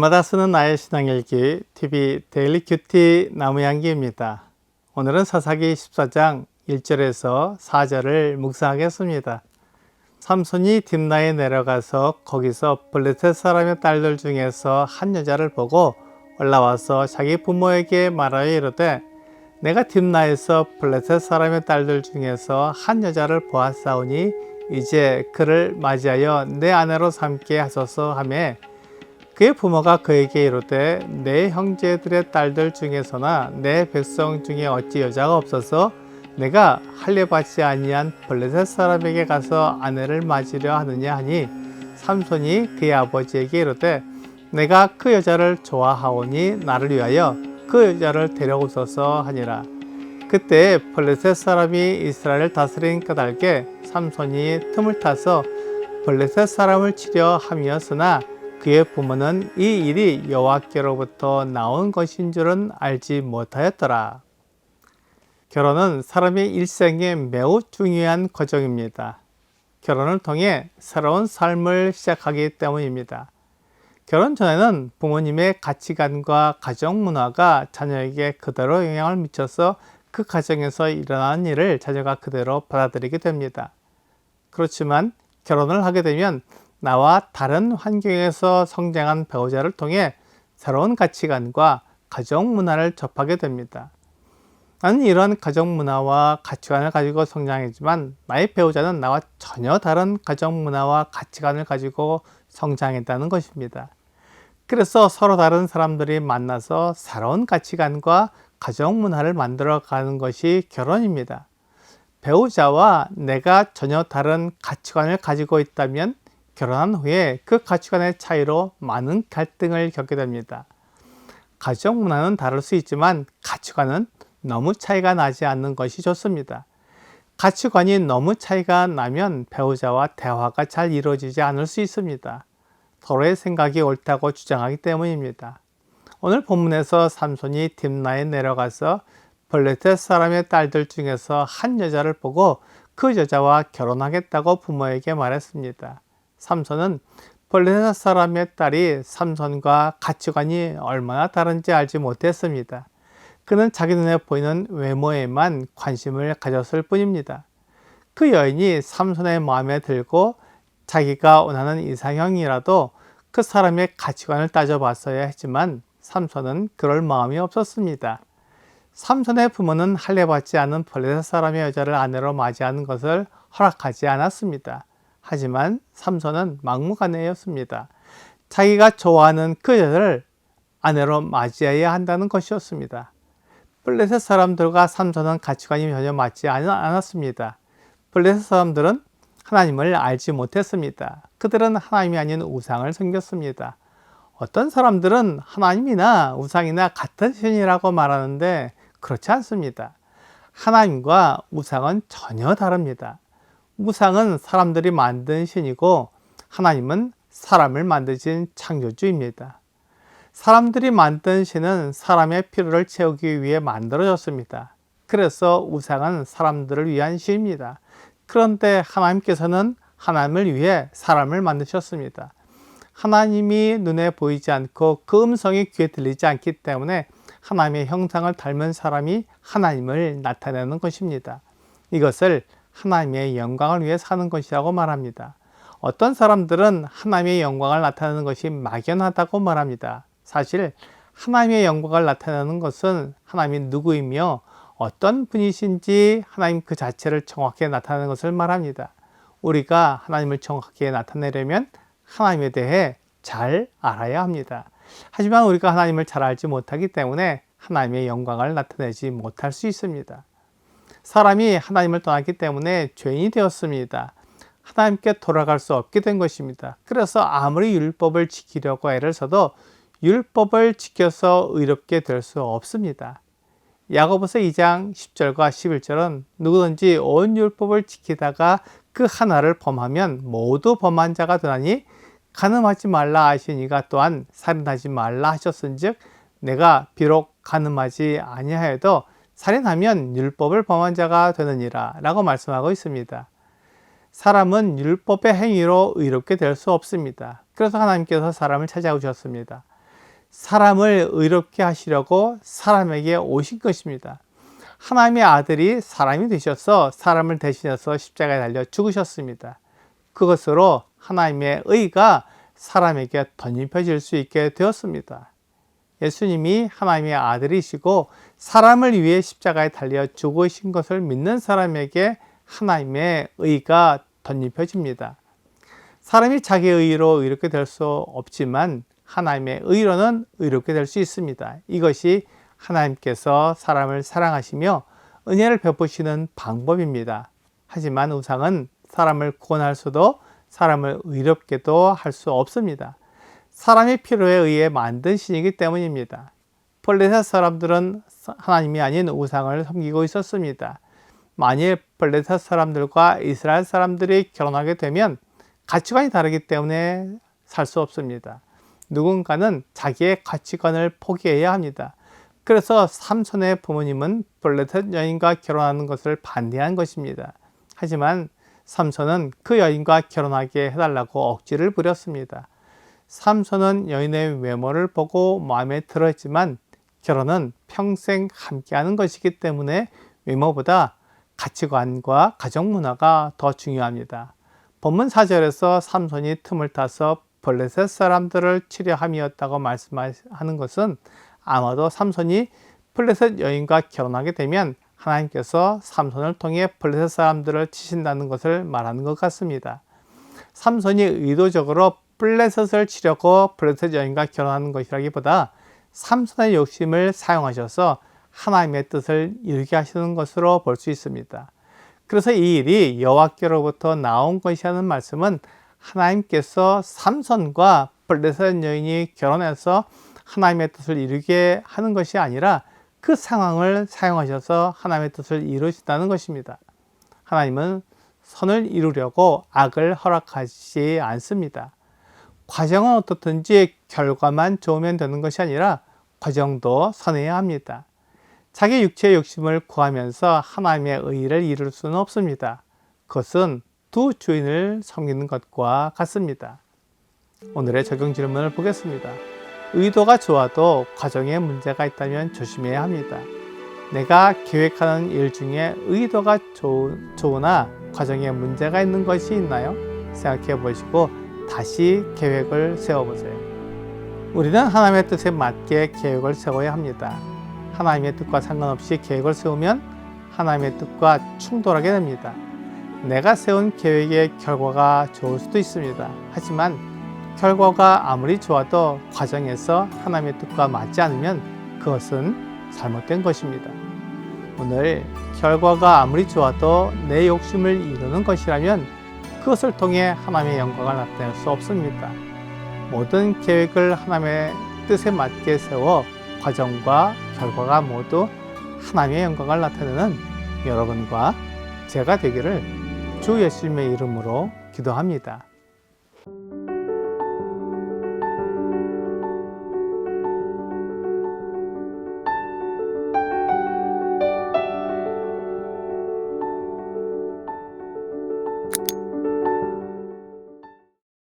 주일마다 쓰는 나의 신앙일기 TV 데일리 큐티 나무향기입니다. 오늘은 사사기 14장 1절에서 4절을 묵상하겠습니다. 삼손이 딥나에 내려가서 거기서 블레셋 사람의 딸들 중에서 한 여자를 보고 올라와서 자기 부모에게 말하여 이르되 내가 딥나에서 블레셋 사람의 딸들 중에서 한 여자를 보았사오니 이제 그를 맞이하여 내 아내로 삼게 하소서 하매 그의 부모가 그에게 이르되 내 형제들의 딸들 중에서나 내 백성 중에 어찌 여자가 없어서 내가 할례받지 아니한 블레셋 사람에게 가서 아내를 맞으려 하느냐 하니 삼손이 그의 아버지에게 이르되 내가 그 여자를 좋아하오니 나를 위하여 그 여자를 데려오소서 하니라. 그때 블레셋 사람이 이스라엘을 다스린 까닭에 삼손이 틈을 타서 블레셋 사람을 치려 함이었으나 그의 부모는 이 일이 여호와께로부터 나온 것인 줄은 알지 못하였더라. 결혼은 사람의 일생에 매우 중요한 과정입니다. 결혼을 통해 새로운 삶을 시작하기 때문입니다. 결혼 전에는 부모님의 가치관과 가정 문화가 자녀에게 그대로 영향을 미쳐서 그 가정에서 일어나는 일을 자녀가 그대로 받아들이게 됩니다. 그렇지만 결혼을 하게 되면 나와 다른 환경에서 성장한 배우자를 통해 새로운 가치관과 가정 문화를 접하게 됩니다. 나는 이런 가정 문화와 가치관을 가지고 성장했지만 나의 배우자는 나와 전혀 다른 가정 문화와 가치관을 가지고 성장했다는 것입니다. 그래서 서로 다른 사람들이 만나서 새로운 가치관과 가정 문화를 만들어 가는 것이 결혼입니다. 배우자와 내가 전혀 다른 가치관을 가지고 있다면 결혼한 후에 그 가치관의 차이로 많은 갈등을 겪게 됩니다. 가정 문화는 다를 수 있지만 가치관은 너무 차이가 나지 않는 것이 좋습니다. 가치관이 너무 차이가 나면 배우자와 대화가 잘 이루어지지 않을 수 있습니다. 서로의 생각이 옳다고 주장하기 때문입니다. 오늘 본문에서 삼손이 딥나에 내려가서 블레셋 사람의 딸들 중에서 한 여자를 보고 그 여자와 결혼하겠다고 부모에게 말했습니다. 삼손은 블레셋 사람의 딸이 삼손과 가치관이 얼마나 다른지 알지 못했습니다. 그는 자기 눈에 보이는 외모에만 관심을 가졌을 뿐입니다. 그 여인이 삼손의 마음에 들고 자기가 원하는 이상형이라도 그 사람의 가치관을 따져봤어야 했지만 삼손은 그럴 마음이 없었습니다. 삼손의 부모는 할례받지 않은 블레셋 사람의 여자를 아내로 맞이하는 것을 허락하지 않았습니다. 하지만 삼손은 막무가내였습니다. 자기가 좋아하는 그 여자를 아내로 맞이해야 한다는 것이었습니다. 블레셋 사람들과 삼손은 가치관이 전혀 맞지 않았습니다. 블레셋 사람들은 하나님을 알지 못했습니다. 그들은 하나님이 아닌 우상을 섬겼습니다. 어떤 사람들은 하나님이나 우상이나 같은 신이라고 말하는데 그렇지 않습니다. 하나님과 우상은 전혀 다릅니다. 우상은 사람들이 만든 신이고 하나님은 사람을 만드신 창조주입니다. 사람들이 만든 신은 사람의 필요를 채우기 위해 만들어졌습니다. 그래서 우상은 사람들을 위한 신입니다. 그런데 하나님께서는 하나님을 위해 사람을 만드셨습니다. 하나님이 눈에 보이지 않고 그 음성이 귀에 들리지 않기 때문에 하나님의 형상을 닮은 사람이 하나님을 나타내는 것입니다. 이것을 하나님의 영광을 위해 사는 것이라고 말합니다. 어떤 사람들은 하나님의 영광을 나타내는 것이 막연하다고 말합니다. 사실 하나님의 영광을 나타내는 것은 하나님이 누구이며 어떤 분이신지 하나님 그 자체를 정확하게 나타내는 것을 말합니다. 우리가 하나님을 정확하게 나타내려면 하나님에 대해 잘 알아야 합니다. 하지만 우리가 하나님을 잘 알지 못하기 때문에 하나님의 영광을 나타내지 못할 수 있습니다. 사람이 하나님을 떠났기 때문에 죄인이 되었습니다. 하나님께 돌아갈 수 없게 된 것입니다. 그래서 아무리 율법을 지키려고 애를 써도 율법을 지켜서 의롭게 될 수 없습니다. 야고보서 2장 10절과 11절은 누구든지 온 율법을 지키다가 그 하나를 범하면 모두 범한 자가 되나니 간음하지 말라 하시니가 또한 살인하지 말라 하셨은즉 내가 비록 간음하지 아니하여도 살인하면 율법을 범한 자가 되느니라 라고 말씀하고 있습니다. 사람은 율법의 행위로 의롭게 될 수 없습니다. 그래서 하나님께서 사람을 찾아오셨습니다. 사람을 의롭게 하시려고 사람에게 오신 것입니다. 하나님의 아들이 사람이 되셔서 사람을 대신해서 십자가에 달려 죽으셨습니다. 그것으로 하나님의 의가 사람에게 덧입혀질 수 있게 되었습니다. 예수님이 하나님의 아들이시고 사람을 위해 십자가에 달려 죽으신 것을 믿는 사람에게 하나님의 의가 덧입혀집니다. 사람이 자기의 의로 의롭게 될 수 없지만 하나님의 의로는 의롭게 될 수 있습니다. 이것이 하나님께서 사람을 사랑하시며 은혜를 베푸시는 방법입니다. 하지만 우상은 사람을 구원할 수도 사람을 의롭게도 할 수 없습니다. 사람의 필요에 의해 만든 신이기 때문입니다. 블레셋 사람들은 하나님이 아닌 우상을 섬기고 있었습니다. 만일 블레셋 사람들과 이스라엘 사람들이 결혼하게 되면 가치관이 다르기 때문에 살 수 없습니다. 누군가는 자기의 가치관을 포기해야 합니다. 그래서 삼손의 부모님은 블레셋 여인과 결혼하는 것을 반대한 것입니다. 하지만 삼손은 그 여인과 결혼하게 해달라고 억지를 부렸습니다. 삼손은 여인의 외모를 보고 마음에 들었지만 결혼은 평생 함께하는 것이기 때문에 외모보다 가치관과 가정 문화가 더 중요합니다. 본문 4절에서 삼손이 틈을 타서 블레셋 사람들을 치려함이었다고 말씀하는 것은 아마도 삼손이 블레셋 여인과 결혼하게 되면 하나님께서 삼손을 통해 블레셋 사람들을 치신다는 것을 말하는 것 같습니다. 삼손이 의도적으로 블레셋을 치려고 블레셋 여인과 결혼하는 것이라기보다 삼손의 욕심을 사용하셔서 하나님의 뜻을 이루게 하시는 것으로 볼 수 있습니다. 그래서 이 일이 여호와께로부터 나온 것이라는 말씀은 하나님께서 삼손과 블레셋 여인이 결혼해서 하나님의 뜻을 이루게 하는 것이 아니라 그 상황을 사용하셔서 하나님의 뜻을 이루신다는 것입니다. 하나님은 선을 이루려고 악을 허락하지 않습니다. 과정은 어떻든지 결과만 좋으면 되는 것이 아니라 과정도 선해야 합니다. 자기 육체의 욕심을 구하면서 하나님의 의를 이룰 수는 없습니다. 그것은 두 주인을 섬기는 것과 같습니다. 오늘의 적용 질문을 보겠습니다. 의도가 좋아도 과정에 문제가 있다면 조심해야 합니다. 내가 계획하는 일 중에 의도가 좋으나 과정에 문제가 있는 것이 있나요? 생각해 보시고 다시 계획을 세워보세요. 우리는 하나님의 뜻에 맞게 계획을 세워야 합니다. 하나님의 뜻과 상관없이 계획을 세우면 하나님의 뜻과 충돌하게 됩니다. 내가 세운 계획의 결과가 좋을 수도 있습니다. 하지만 결과가 아무리 좋아도 과정에서 하나님의 뜻과 맞지 않으면 그것은 잘못된 것입니다. 오늘 결과가 아무리 좋아도 내 욕심을 이루는 것이라면 그것을 통해 하나님의 영광을 나타낼 수 없습니다. 모든 계획을 하나님의 뜻에 맞게 세워 과정과 결과가 모두 하나님의 영광을 나타내는 여러분과 제가 되기를 주 예수님의 이름으로 기도합니다.